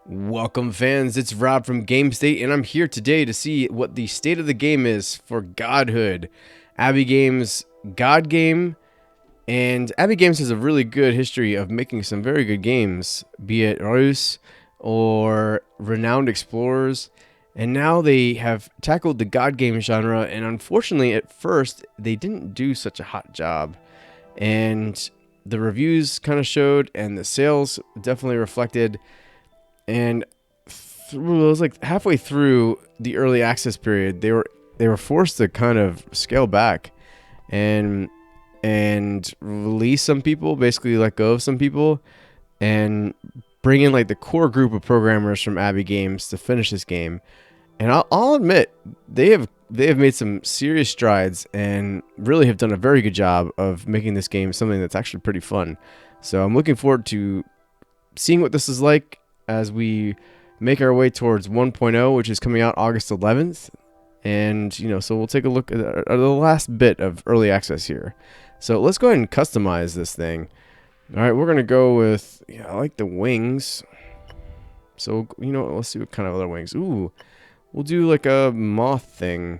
Welcome fans, it's Rob from GameStāt, and I'm here today to see what the state of the game is for Godhood. Abbey Games God game, and Abbey Games has a really good history of making some very good games, be it Rus or Renowned Explorers, and now they have tackled the God game genre, and unfortunately at first they didn't do such a hot job, and the reviews kind of showed, and the sales definitely reflected. And it was like halfway through the early access period, they were forced to kind of scale back and release some people, basically let go of some people, and bring in like the core group of programmers from Abbey Games to finish this game. And I'll admit they have made some serious strides and really have done a very good job of making this game something that's actually pretty fun. So I'm looking forward to seeing what this is like as we make our way towards 1.0, which is coming out August 11th. And, so we'll take a look at the last bit of early access here. So let's go ahead and customize this thing. All right, we're going to go with, I like the wings. So, let's see what kind of other wings. Ooh, we'll do like a moth thing.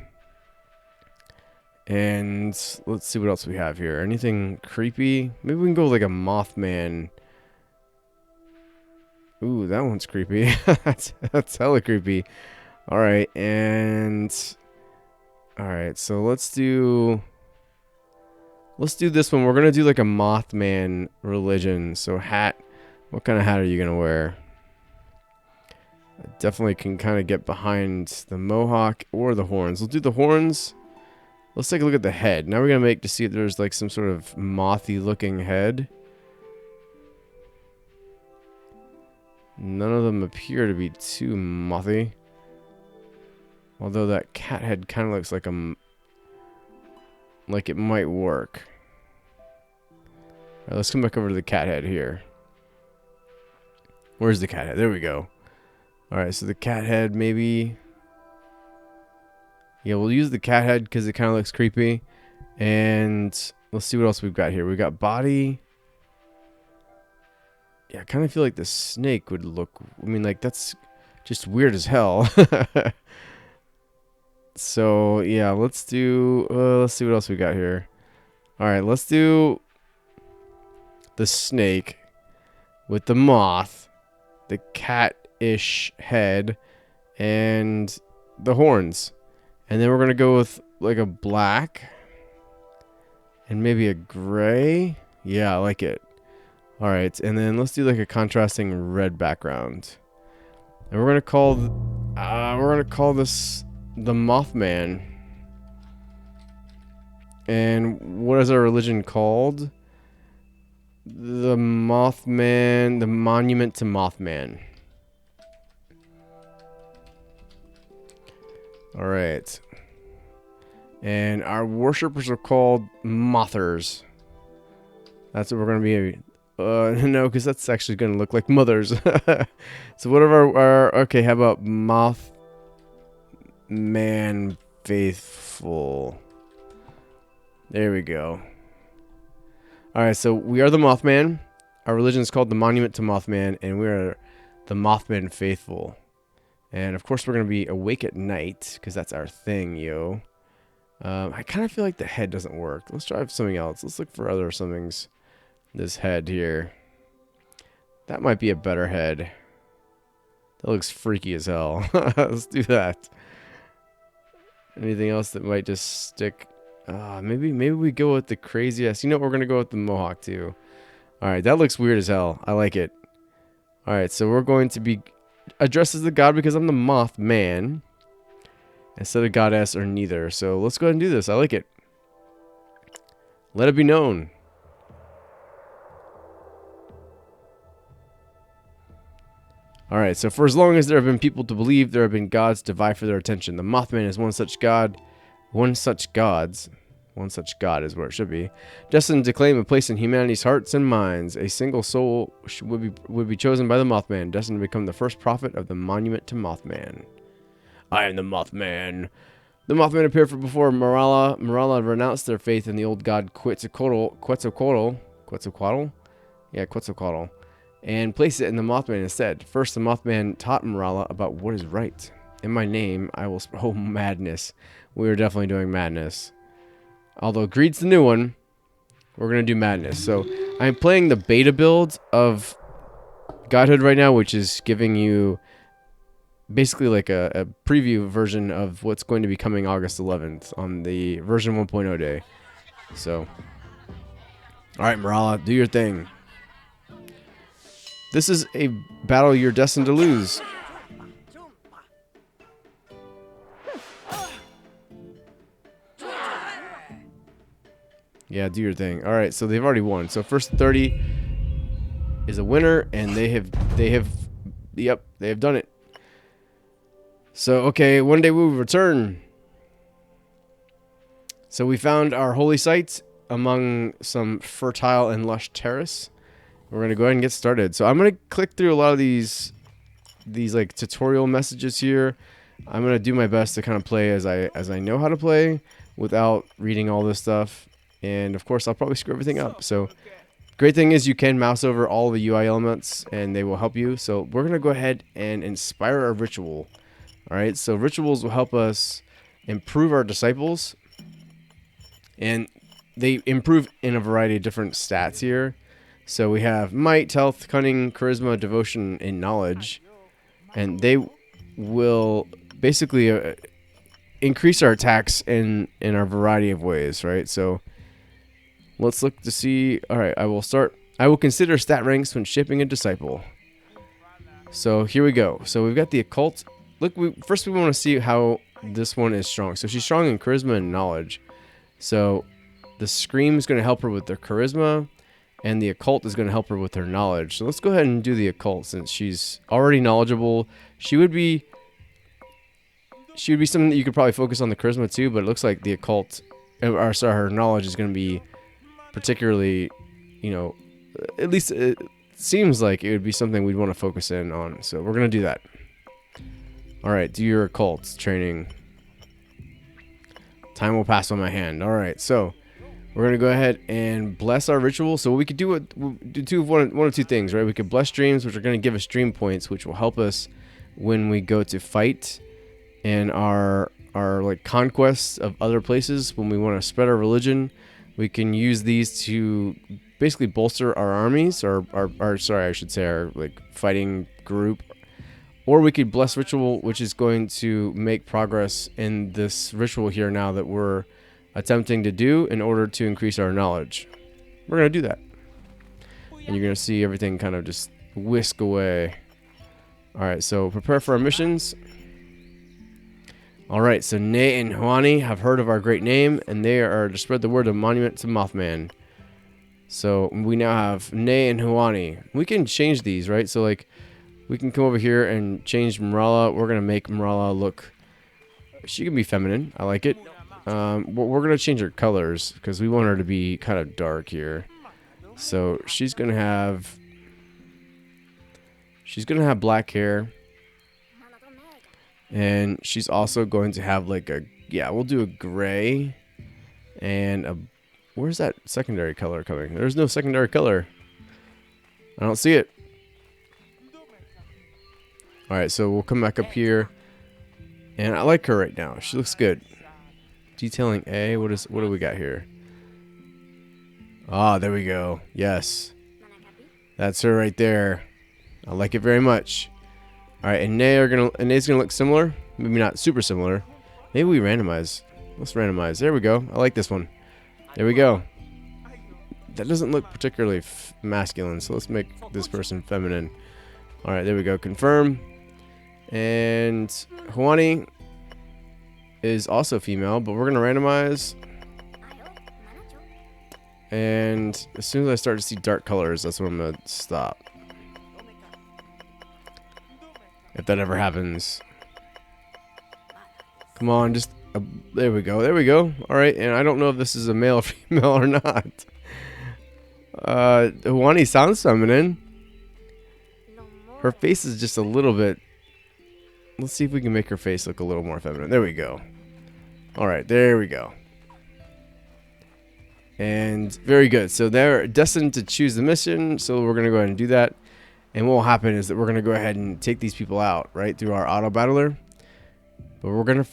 And let's see what else we have here. Anything creepy? Maybe we can go with like a Mothman. Ooh, that one's creepy. that's hella creepy. Alright, alright, so let's do this one. We're gonna do like a Mothman religion. So hat, what kind of hat are you gonna wear? I definitely can kind of get behind the mohawk or the horns. We'll do the horns. Let's take a look at the head. Now we're gonna make to see if there's like some sort of mothy looking head. None of them appear to be too mothy. Although that cat head kind of looks like it might work. Alright, let's come back over to the cat head here. Where's the cat head? There we go. Alright, so the cat head maybe. Yeah, we'll use the cat head because it kind of looks creepy. And let's see what else we've got here. We've got body. Yeah, I kind of feel like the snake would look... I mean, like, that's just weird as hell. So, yeah, let's do... let's see what else we got here. Alright, let's do the snake with the moth, the cat-ish head, and the horns. And then we're going to go with, like, a black and maybe a gray. Yeah, I like it. Alright, and then let's do like a contrasting red background. And we're gonna call this the Mothman. And what is our religion called? The Mothman, the Monument to Mothman. Alright. And our worshippers are called Mothers. That's what we're gonna be. No, because that's actually going to look like mothers. So what are our... Okay, how about Mothman Faithful? There we go. Alright, so we are the Mothman. Our religion is called the Monument to Mothman, and we are the Mothman Faithful. And of course we're going to be awake at night, because that's our thing, yo. I kind of feel like the head doesn't work. Let's try something else. Let's look for other somethings. This head here. That might be a better head. That looks freaky as hell. Let's do that. Anything else that might just stick? Maybe we go with the craziest. You know what? We're going to go with the mohawk too. Alright, that looks weird as hell. I like it. Alright, so we're going to be addressed as the god because I'm the Mothman. Instead of goddess or neither. So let's go ahead and do this. I like it. Let it be known. Alright, so for as long as there have been people to believe, there have been gods to vie for their attention. The Mothman is one such god is where it should be, destined to claim a place in humanity's hearts and minds. A single soul would be chosen by the Mothman, destined to become the first prophet of the Monument to Mothman. I am the Mothman. The Mothman appeared before Marala. Marala renounced their faith in the old god Quetzalcoatl. Yeah, Quetzalcoatl. and place it in the Mothman instead. First, the Mothman taught Marala about what is right. In my name, I will... Oh, madness. We are definitely doing madness. Although greed's the new one, we're going to do madness. So I'm playing the beta build of Godhood right now, which is giving you basically like a preview version of what's going to be coming August 11th on the version 1.0 day. So, all right, Marala, do your thing. This is a battle you're destined to lose. Yeah, do your thing. All right, so they've already won. So first 30 is a winner, and they have done it. So, okay, one day we will return. So we found our holy sites among some fertile and lush terrace. We're going to go ahead and get started. So I'm going to click through a lot of these like tutorial messages here. I'm going to do my best to kind of play as I know how to play without reading all this stuff. And of course, I'll probably screw everything up. So great thing is you can mouse over all the UI elements and they will help you. So we're going to go ahead and inspire a ritual. All right, so rituals will help us improve our disciples. And they improve in a variety of different stats here. So we have might, health, cunning, charisma, devotion, and knowledge. And they will basically increase our attacks in a variety of ways, right? So let's look to see. All right, I will consider stat ranks when shaping a disciple. So here we go. So we've got the occult. Look, first we want to see how this one is strong. So she's strong in charisma and knowledge. So the scream is going to help her with their charisma, and the occult is going to help her with her knowledge. So let's go ahead and do the occult since she's already knowledgeable. She would be something that you could probably focus on the charisma too, but it looks like the occult, or sorry, her knowledge is going to be particularly, you know, at least it seems like it would be something we'd want to focus in on. So we're going to do that. All right, do your occult training. Time will pass on my hand. All right, so we're going to go ahead and bless our ritual. So we could do one of two things, right? We could bless dreams, which are going to give us dream points, which will help us when we go to fight and our like conquests of other places. When we want to spread our religion, we can use these to basically bolster our armies, or sorry, I should say our like fighting group. Or we could bless ritual, which is going to make progress in this ritual here now that we're attempting to do in order to increase our knowledge. We're going to do that. And you're going to see everything kind of just whisk away. All right, so prepare for our missions. All right, so Ne and Huani have heard of our great name, and they are to spread the word of monument to Mothman. So we now have Ne and Huani. We can change these, right? So like, we can come over here and change Marala. We're going to make Marala look... She can be feminine. I like it. We're going to change her colors because we want her to be kind of dark here. So she's going to have... black hair. And she's also going to have like a... Yeah, we'll do a gray. And a... Where's that secondary color coming? There's no secondary color. I don't see it. Alright, so we'll come back up here. And I like her right now. She looks good. Detailing A. What do we got here? Ah, there we go. Yes. That's her right there. I like it very much. Alright, and Ne's gonna look similar. Maybe not super similar. Maybe we randomize. Let's randomize. There we go. I like this one. There we go. That doesn't look particularly masculine, so let's make this person feminine. Alright, there we go. Confirm. And Huani is also female, but we're going to randomize. And as soon as I start to see dark colors, that's when I'm going to stop. If that ever happens. Come on, just... there we go. There we go. Alright, and I don't know if this is a male or female or not. Huani sounds feminine. Her face is just a little bit... Let's see if we can make her face look a little more feminine. There we go. Alright, there we go. And very good. So they're destined to choose the mission. So we're going to go ahead and do that. And what will happen is that we're going to go ahead and take these people out, right, through our auto battler. But we're going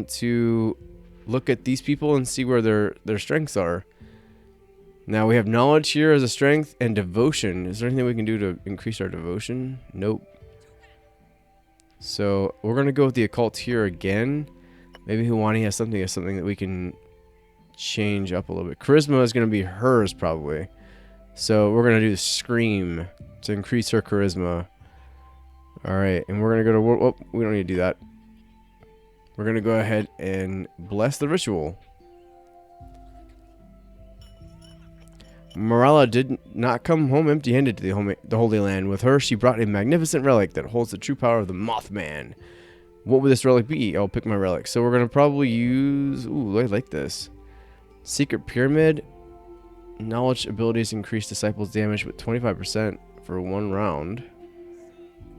to look at these people and see where their strengths are. Now we have knowledge here as a strength and devotion. Is there anything we can do to increase our devotion? Nope. So we're going to go with the occult here again. Maybe Huani has something that we can change up a little bit. Charisma is going to be hers probably. So we're going to do scream to increase her charisma. Alright, and we're going to go to... Oh, we don't need to do that. We're going to go ahead and bless the ritual. Marala did not come home empty-handed to the Holy Land. With her, she brought a magnificent relic that holds the true power of the Mothman. What would this relic be? I'll pick my relic. So we're going to probably use... Ooh, I like this. Secret Pyramid. Knowledge abilities increase disciples' damage with 25% for 1 round.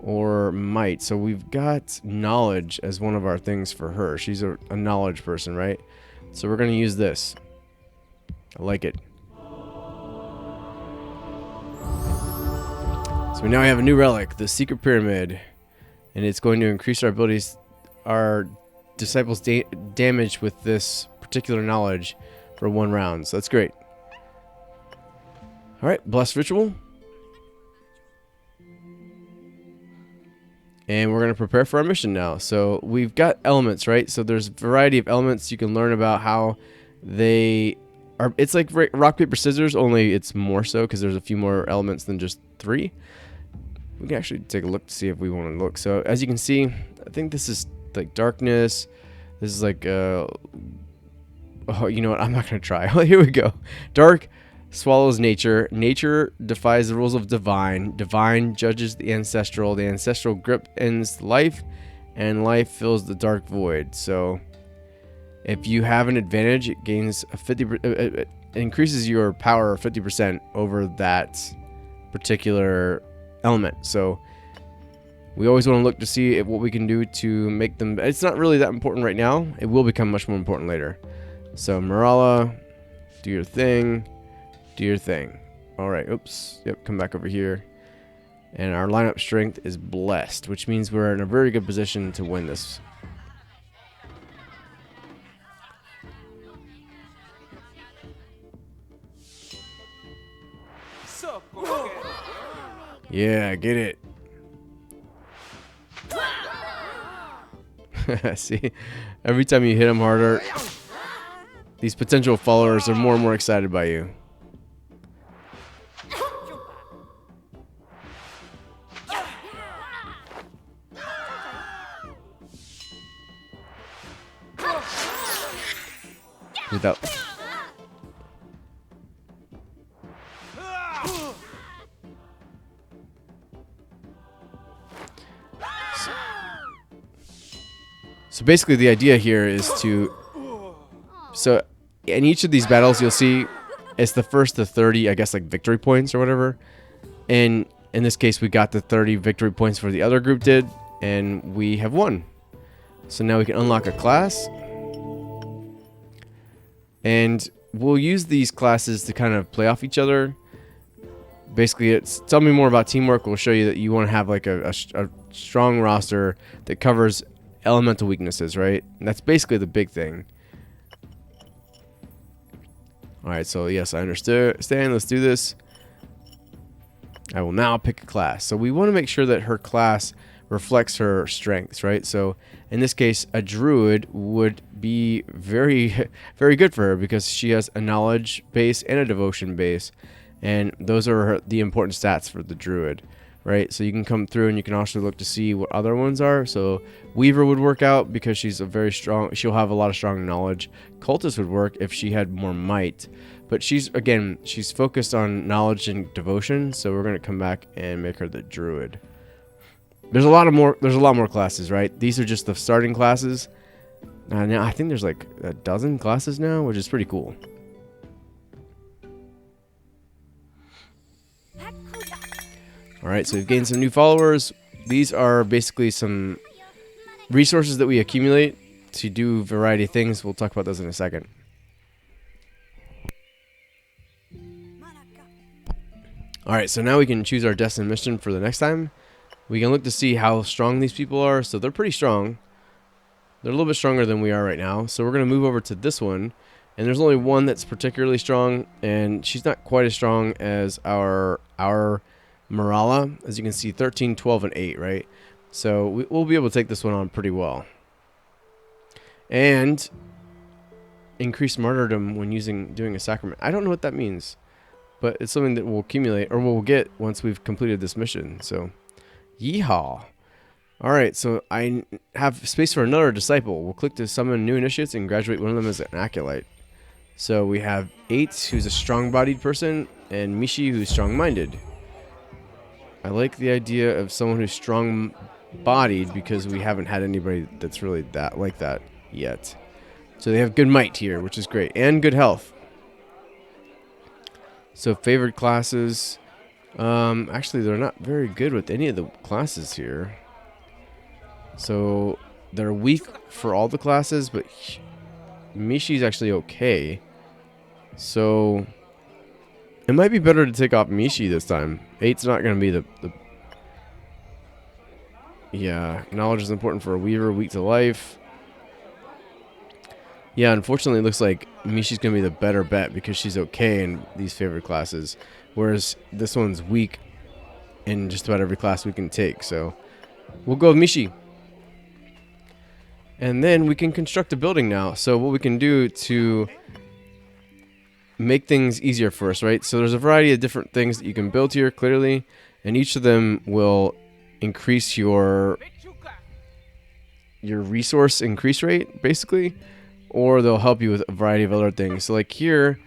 Or might. So we've got knowledge as one of our things for her. She's a knowledge person, right? So we're going to use this. I like it. So now we have a new relic, the Secret Pyramid, and it's going to increase our abilities, our disciples' damage with this particular knowledge for 1 round. So that's great. All right, bless ritual, and we're going to prepare for our mission now. So we've got elements, right? So there's a variety of elements you can learn about how they are. It's like rock paper scissors, only it's more so because there's a few more elements than just 3. We can actually take a look to see if we want to look. So as you can see, I think this is like darkness. This is like, oh, you know what? I'm not going to try. Here we go. Dark swallows nature. Nature defies the rules of divine. Divine judges the ancestral. The ancestral grip ends life, and life fills the dark void. So if you have an advantage, it gains a 50%. It increases your power 50% over that particular element. So we always want to look to see what we can do to make them. It's not really that important right now. It will become much more important later. So Marala, do your thing. Do your thing. Alright, oops. Yep, come back over here. And our lineup strength is blessed, which means we're in a very good position to win this. Yeah, get it. See, every time you hit them harder, these potential followers are more and more excited by you. Without. So basically the idea here is to, so in each of these battles you'll see it's the first to 30, I guess, like victory points or whatever. And in this case we got the 30 victory points for the other group did, and we have won. So now we can unlock a class. And we'll use these classes to kind of play off each other. Basically, it's tell me more about teamwork. We'll show you that you want to have like a strong roster that covers elemental weaknesses, right? And that's basically the big thing. Alright, so yes, I understand. Let's do this. I will now pick a class. So we want to make sure that her class reflects her strengths, right? So in this case, a druid would be very, very good for her because she has a knowledge base and a devotion base. And those are the important stats for the druid, right? So you can come through and you can also look to see what other ones are. So Weaver would work out because she's a very strong, she'll have a lot of strong knowledge. Cultist would work if she had more might. But she's focused on knowledge and devotion. So we're going to come back and make her the druid. There's a lot more classes, right? These are just the starting classes. Now I think there's like a dozen classes now, which is pretty cool. Alright, so we've gained some new followers. These are basically some resources that we accumulate to do a variety of things. We'll talk about those in a second. Alright, so now we can choose our destined mission for the next time. We can look to see how strong these people are. So they're pretty strong. They're a little bit stronger than we are right now. So we're going to move over to this one. And there's only one that's particularly strong. And she's not quite as strong as our Marala. As you can see, 13, 12, and 8, right? So we'll be able to take this one on pretty well. And increase martyrdom when doing a sacrament. I don't know what that means. But it's something that we'll accumulate, or we'll get once we've completed this mission. So, yeehaw. Alright, so I have space for another disciple. We'll click to summon new initiates and graduate one of them as an acolyte. So we have 8, who's a strong-bodied person, and Mishi, who's strong-minded. I like the idea of someone who's strong-bodied because we haven't had anybody that's really like that yet. So they have good might here, which is great, and good health. So favored classes, actually they're not very good with any of the classes here. So they're weak for all the classes, but Mishi's actually okay. So it might be better to take off Mishi this time. 8's not going to be the... Yeah, knowledge is important for a weaver, weak to life. Yeah, unfortunately it looks like Mishi's going to be the better bet because she's okay in these favored classes. Whereas this one's weak in just about every class we can take. So we'll go with Mishi. And then we can construct a building now. So what we can do to make things easier for us, right? So there's a variety of different things that you can build here, clearly. And each of them will increase your resource increase rate, basically. Or they'll help you with a variety of other things. So like here,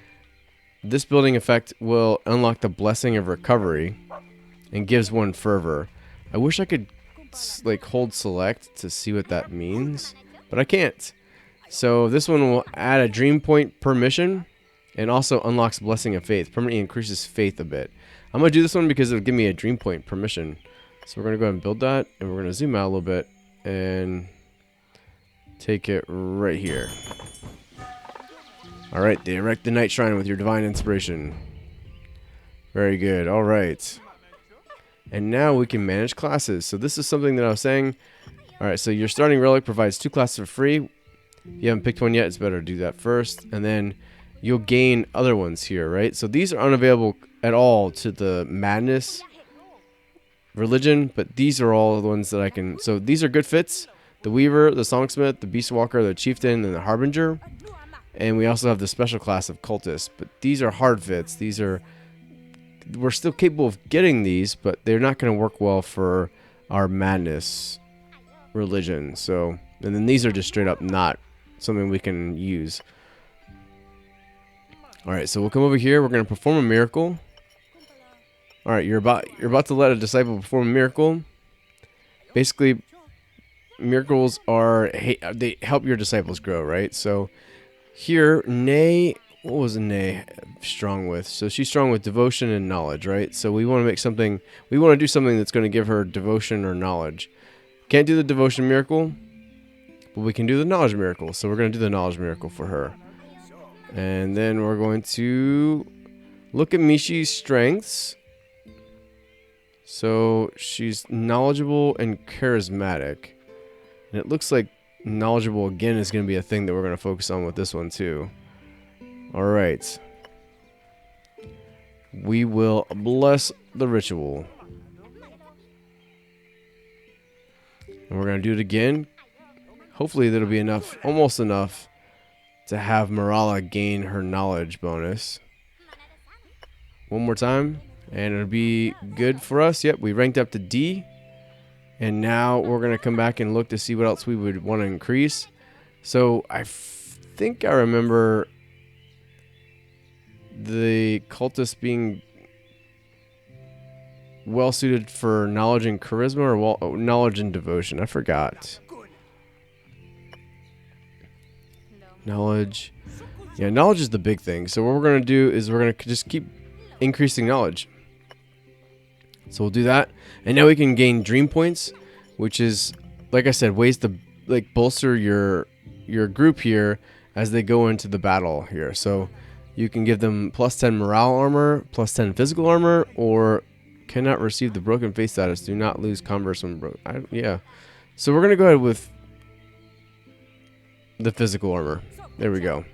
this building effect will unlock the blessing of recovery and gives 1 fervor. I wish I could like hold select to see what that means, but I can't. So this one will add a dream point per mission and also unlocks blessing of faith. Permanently increases faith a bit. I'm going to do this one because it'll give me a dream point per mission. So we're going to go ahead and build that, and we're going to zoom out a little bit and take it right here. Alright, they erect the night shrine with your divine inspiration. Very good. Alright. And now we can manage classes. So this is something that I was saying. Alright, so your starting relic provides 2 classes for free. If you haven't picked one yet, it's better to do that first. And then you'll gain other ones here, right? So these are unavailable at all to the madness religion, but these are all the ones that I can... So these are good fits. The Weaver, the Songsmith, the Beastwalker, the Chieftain, and the Harbinger. And we also have the special class of Cultist. But these are hard fits. These are... We're still capable of getting these, but they're not going to work well for our madness religion. So, and then these are just straight up not something we can use. Alright, so we'll come over here. We're going to perform a miracle. Alright, you're about to let a disciple perform a miracle. Basically... Miracles are, they help your disciples grow, right? So here, Nay, what was Nay strong with? So she's strong with devotion and knowledge, right? So we want to make something, we want to do something that's going to give her devotion or knowledge. Can't do the devotion miracle, but we can do the knowledge miracle. So we're going to do the knowledge miracle for her. And then we're going to look at Mishi's strengths. So she's knowledgeable and charismatic. And it looks like knowledgeable again is going to be a thing that we're going to focus on with this one too. Alright. We will bless the ritual. And we're going to do it again. Hopefully that'll be enough, almost enough, to have Marala gain her knowledge bonus. One more time. And it'll be good for us. Yep, we ranked up to D. And now we're going to come back and look to see what else we would want to increase. So I think I remember the cultist being well suited for knowledge and charisma, or knowledge and devotion. I forgot. Knowledge. Yeah, knowledge is the big thing. So what we're going to do is we're going to just keep increasing knowledge. So we'll do that. And now we can gain dream points, which is, like I said, ways to like bolster your group here as they go into the battle here. So You can give them plus 10 morale armor, plus 10 physical armor, or cannot receive the broken face status. Do not lose converse when broken. Yeah. So we're going to go ahead with the physical armor. There we go.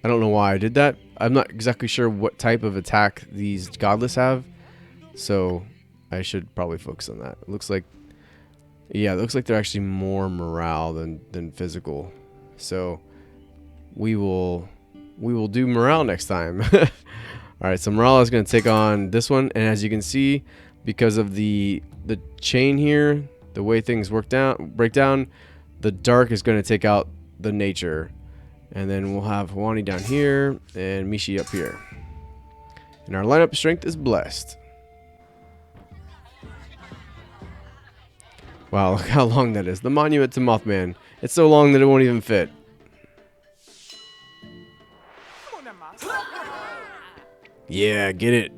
I don't know why I did that. I'm not exactly sure what type of attack these godless have. So I should probably focus on that. It looks like, yeah, it looks like they're actually more morale than physical. So we will do morale next time. All right, so morale is going to take on this one, and as you can see, because of the chain here, the way things break down, the dark is going to take out the nature, and then we'll have Hwani down here and Mishi up here, and our lineup strength is blessed. Wow, look how long that is. The monument to Mothman. It's so long that it won't even fit. Yeah, get it.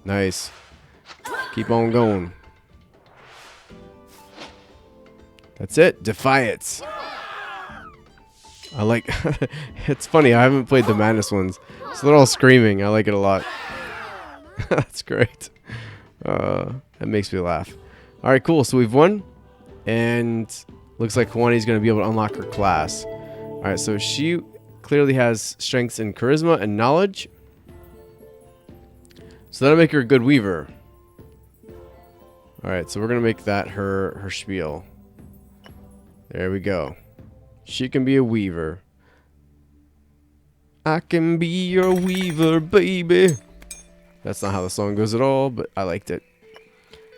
Nice. Keep on going. That's it. Defiance. I like it's funny, I haven't played the Madness ones, so they're all screaming. I like it a lot. That's great. That makes me laugh. Alright, cool. So we've won. And looks like Hwani's going to be able to unlock her class. Alright, so she clearly has strengths in charisma and knowledge. So that'll make her a good weaver. Alright, so we're going to make that her spiel. There we go. She can be a weaver. I can be your weaver, baby. That's not how the song goes at all, but I liked it.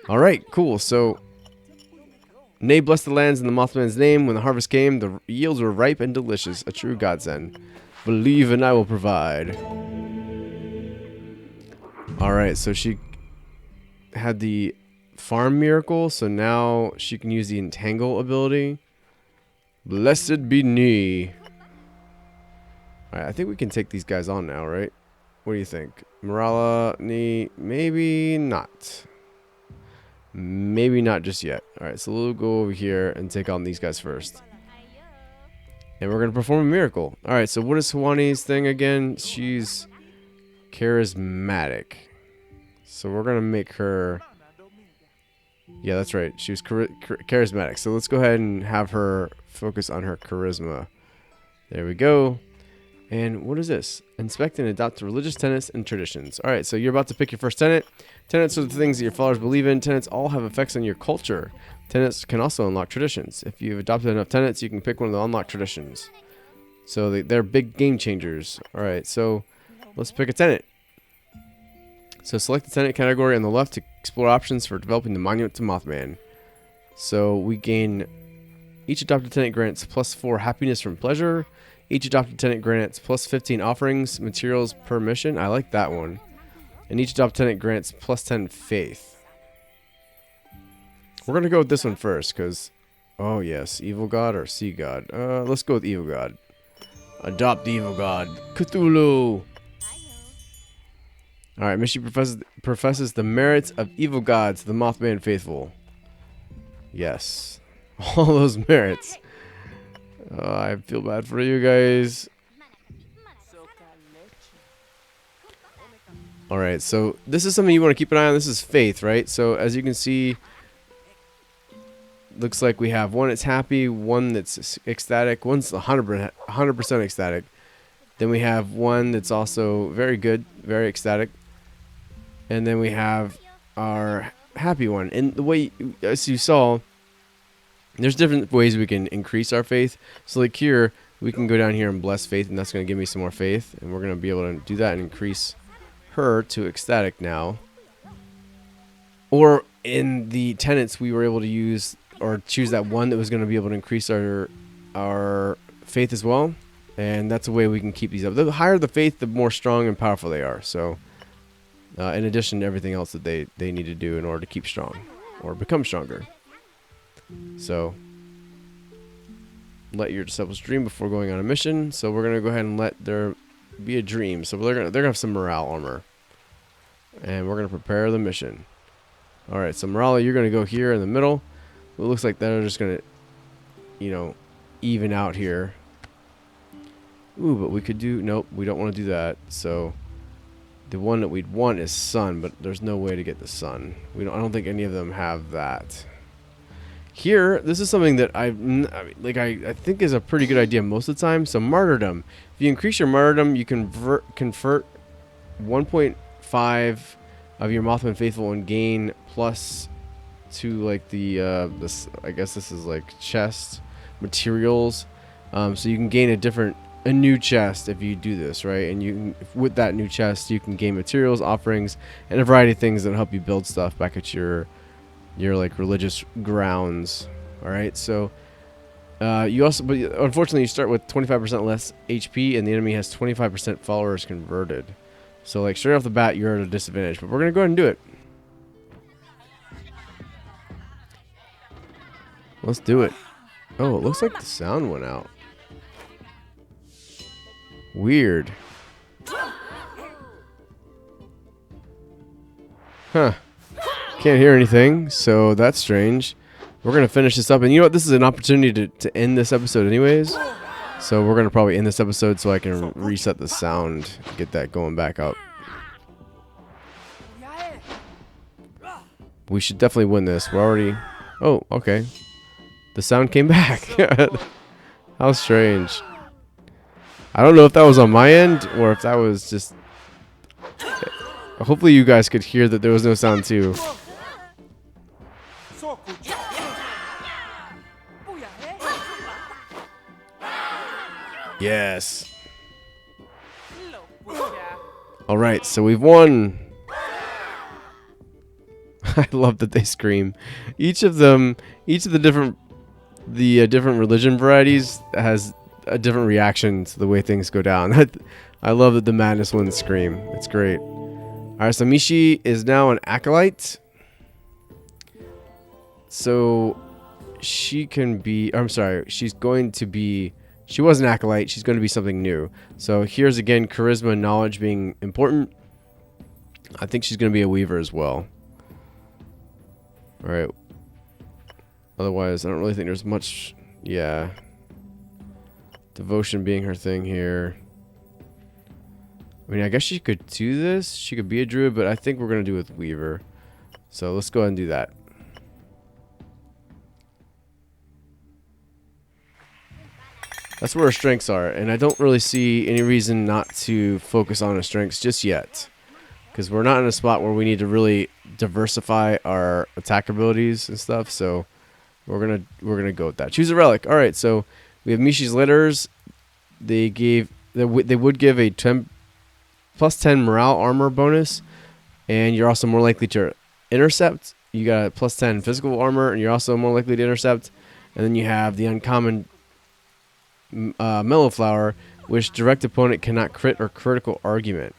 Alright, cool. So, Nay blessed the lands in the Mothman's name. When the harvest came, the yields were ripe and delicious. A true godsend. Believe and I will provide. Alright, so she had the farm miracle, so now she can use the entangle ability. Blessed be Ni. Alright, I think we can take these guys on now, right? What do you think? Morala, Ni, maybe not. Maybe not just yet. Alright, so we'll go over here and take on these guys first. And we're going to perform a miracle. Alright, so what is Hwani's thing again? She's charismatic. So we're going to make her... Yeah, that's right. She was charismatic. So let's go ahead and have her focus on her charisma. There we go. And what is this? Inspect and adopt religious tenets and traditions. Alright, so you're about to pick your first tenet. Tenets are the things that your followers believe in. Tenets all have effects on your culture. Tenets can also unlock traditions. If you've adopted enough tenets, you can pick one of the unlocked traditions. So they're big game changers. Alright, so let's pick a tenet. So select the tenet category on the left to explore options for developing the monument to Mothman. So we gain... Each adopted tenet grants +4 happiness from pleasure. Each adopted tenant grants plus 15 offerings, materials per mission. I like that one. And each adopted tenant grants plus 10 faith. We're going to go with this one first because, oh yes, evil god or sea god. Let's go with evil god. Adopt the evil god. Cthulhu. Alright, Mishi professes the merits of evil gods, the Mothman faithful. Yes. All those merits. I feel bad for you guys. Alright, so this is something you want to keep an eye on. This is faith, right? So as you can see, looks like we have one that's happy, one that's ecstatic, one's 100% ecstatic. Then we have one that's also very good, very ecstatic. And then we have our happy one. And the way, as you saw, there's different ways we can increase our faith. So like here, we can go down here and bless faith, and that's going to give me some more faith. And we're going to be able to do that and increase her to ecstatic now. Or in the tenets, we were able to use or choose that one that was going to be able to increase our faith as well. And that's a way we can keep these up. The higher the faith, the more strong and powerful they are. So in addition to everything else that they need to do in order to keep strong or become stronger. So, let your disciples dream before going on a mission. So we're gonna go ahead and let there be a dream. So they're gonna have some morale armor, and we're gonna prepare the mission. Alright, so Morala, you're going to go here in the middle. It looks like they're just going to, you know, even out here. Ooh, but we could do... Nope, we don't want to do that. So, the one that we'd want is sun, but there's no way to get the sun. I don't think any of them have that. Here, this is something that I think is a pretty good idea most of the time. So, martyrdom. If you increase your martyrdom, you can convert 1.5 of your Mothman Faithful and gain plus to like the this, I guess this is like chest materials. So you can gain a new chest if you do this, right? And you can, with that new chest, you can gain materials, offerings, and a variety of things that help you build stuff back at your like religious grounds. All right, so you also, but unfortunately, you start with 25% less HP, and the enemy has 25% followers converted. So like straight off the bat, you're at a disadvantage. But we're gonna go ahead and do it. Let's do it. Oh, it looks like the sound went out. Weird. Huh. Can't hear anything, so that's strange. We're going to finish this up. And you know what? This is an opportunity to end this episode anyways. So we're going to probably end this episode so I can reset the sound and get that going back up. We should definitely win this. We're already... Oh, okay. The sound came back. How strange. I don't know if that was on my end or if that was just... Hopefully you guys could hear that there was no sound too. Yes. Alright, so we've won. I love that they scream. Each of the different religion varieties has a different reaction to the way things go down. I love that the madness ones scream. It's great. Alright, so Mishi is now an acolyte. So she can be... I'm sorry, she's going to be... She was an acolyte. She's going to be something new. So here's again charisma and knowledge being important. I think she's going to be a weaver as well. Alright. Otherwise, I don't really think there's much... Yeah. Devotion being her thing here. I mean, I guess she could do this. She could be a druid, but I think we're going to do it with weaver. So let's go ahead and do that. That's where her strengths are, and I don't really see any reason not to focus on her strengths just yet. Because we're not in a spot where we need to really diversify our attack abilities and stuff, so we're gonna go with that. Choose a relic. Alright, so we have Mishi's letters. They would give a plus 10 morale armor bonus, and you're also more likely to intercept. You got a plus 10 physical armor, and you're also more likely to intercept. And then you have the uncommon Mellow Flower, which direct opponent cannot crit or critical argument.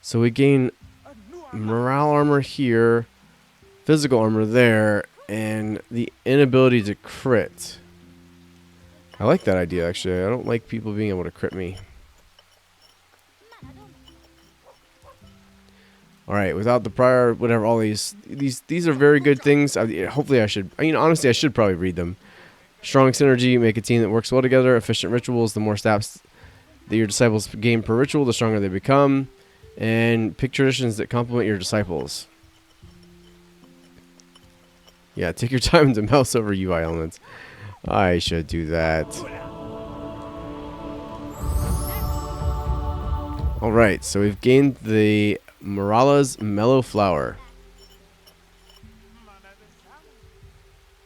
So we gain morale armor here, physical armor there, and the inability to crit. I like that idea, actually. I don't like people being able to crit me. Alright, without the prior, whatever, all these are very good things. Hopefully I should, honestly, I should probably read them. Strong synergy, make a team that works well together. Efficient rituals, the more stats that your disciples gain per ritual, the stronger they become. And pick traditions that complement your disciples. Yeah, take your time to mouse over UI elements. I should do that. Alright, so we've gained the Morala's Mellow Flower.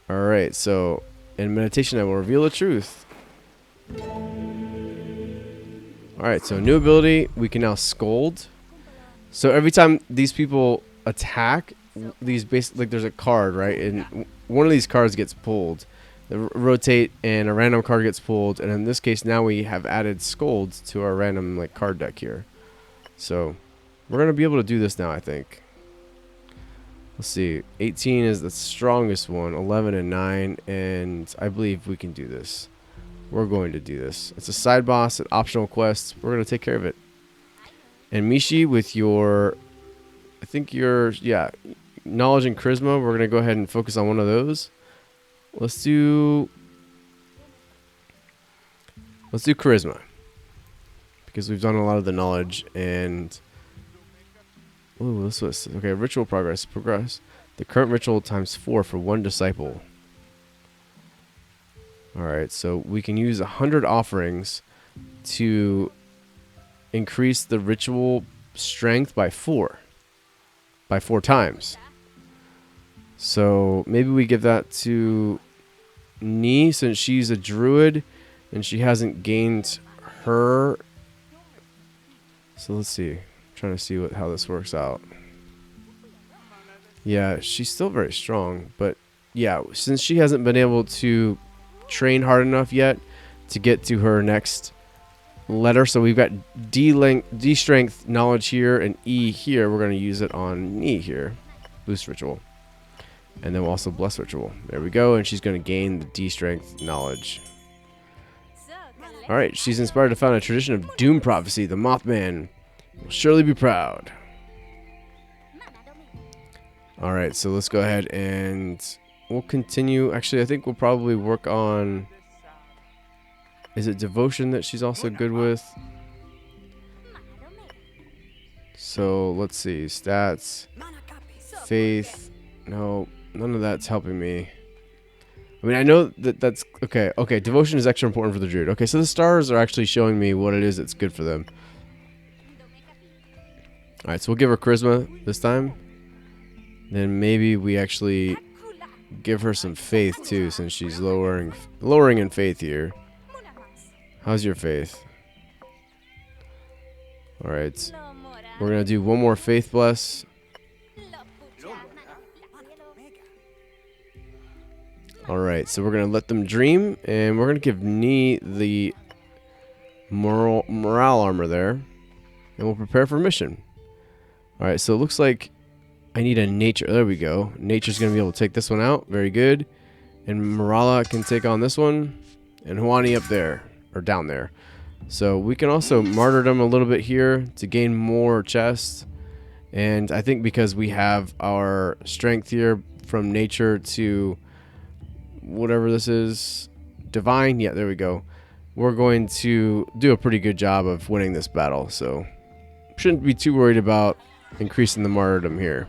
Alright, so in meditation I will reveal the truth. Alright, so new ability, we can now scold. So every time these people attack, these basically, like, there's a card, right? And one of these cards gets pulled. They rotate and a random card gets pulled, and in this case now we have added scold to our random like card deck here. So we're gonna be able to do this now, I think. Let's see, 18 is the strongest one, 11 and 9, and I believe we can do this. We're going to do this. It's a side boss, an optional quest. We're going to take care of it. And Mishi, with your I think you're, yeah, knowledge and charisma. We're going to go ahead and focus on one of those. Let's do charisma, because we've done a lot of the knowledge. And oh, this was okay. Ritual progress. The current ritual ×4 for 1 disciple. All right, so we can use 100 offerings to increase the ritual strength by 4 times. So maybe we give that to Nee, since she's a druid and she hasn't gained her. So let's see. I'm trying to see how this works out. Yeah, she's still very strong, but yeah, since she hasn't been able to train hard enough yet to get to her next letter, so we've got D strength knowledge here and E here. We're going to use it on Nee here. Boost ritual. And then we'll also bless ritual. There we go, and she's going to gain the D strength knowledge. Alright, she's inspired to found a tradition of doom prophecy. The Mothman will surely be proud. Alright, so let's go ahead and we'll continue. Actually, I think we'll probably work on... Is it devotion that she's also good with? So let's see. Stats. Faith. No, none of that's helping me. I mean, I know that's... Okay, devotion is extra important for the druid. Okay, so the stars are actually showing me what it is that's good for them. Alright, so we'll give her charisma this time. Then maybe we actually give her some faith too, since she's lowering in faith here. How's your faith? Alright. We're going to do one more faith bless. Alright, so we're going to let them dream, and we're going to give Nee the morale armor there. And we'll prepare for mission. Alright, so it looks like I need a nature. There we go. Nature's going to be able to take this one out. Very good. And Marala can take on this one. And Huani up there. Or down there. So we can also martyrdom a little bit here to gain more chests. And I think because we have our strength here from nature to whatever this is. Divine. Yeah, there we go. We're going to do a pretty good job of winning this battle. So shouldn't be too worried about increasing the martyrdom here.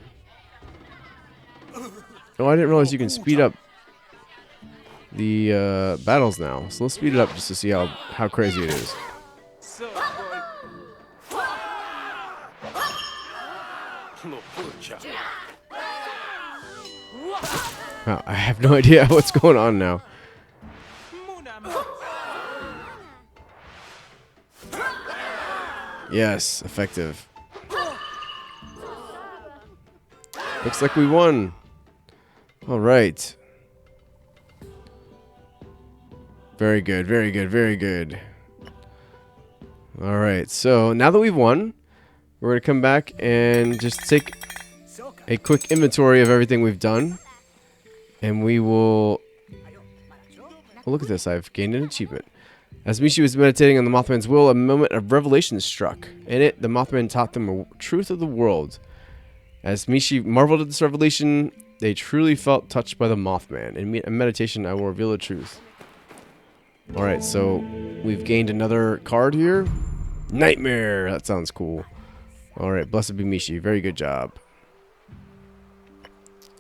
Oh, I didn't realize you can speed up the battles now. So let's speed it up just to see how crazy it is. Oh, I have no idea what's going on now. Yes, effective. Looks like we won. All right. Very good, very good, very good. All right, so now that we've won, we're going to come back and just take a quick inventory of everything we've done. And we will... Oh, look at this, I've gained an achievement. As Mishi was meditating on the Mothman's will, a moment of revelation struck. In it, the Mothman taught them the truth of the world. As Mishi marveled at this revelation, they truly felt touched by the Mothman. In meditation, I will reveal the truth. Alright, so we've gained another card here. Nightmare! That sounds cool. Alright, blessed be Mishi. Very good job.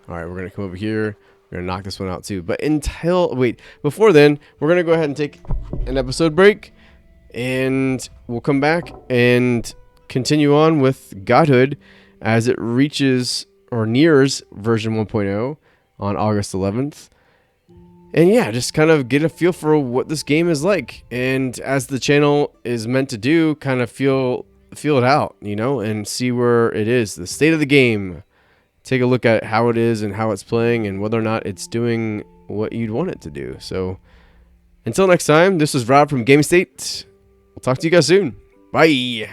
Alright, we're going to come over here. We're going to knock this one out too. But before then, we're going to go ahead and take an episode break. And we'll come back and continue on with Godhood as it reaches or nears version 1.0 on August 11th. And yeah, just kind of get a feel for what this game is like. And as the channel is meant to do, kind of feel it out, you know, and see where it is. The state of the game. Take a look at how it is and how it's playing and whether or not it's doing what you'd want it to do. So until next time, this is Rob from GameStāt. We'll talk to you guys soon. Bye.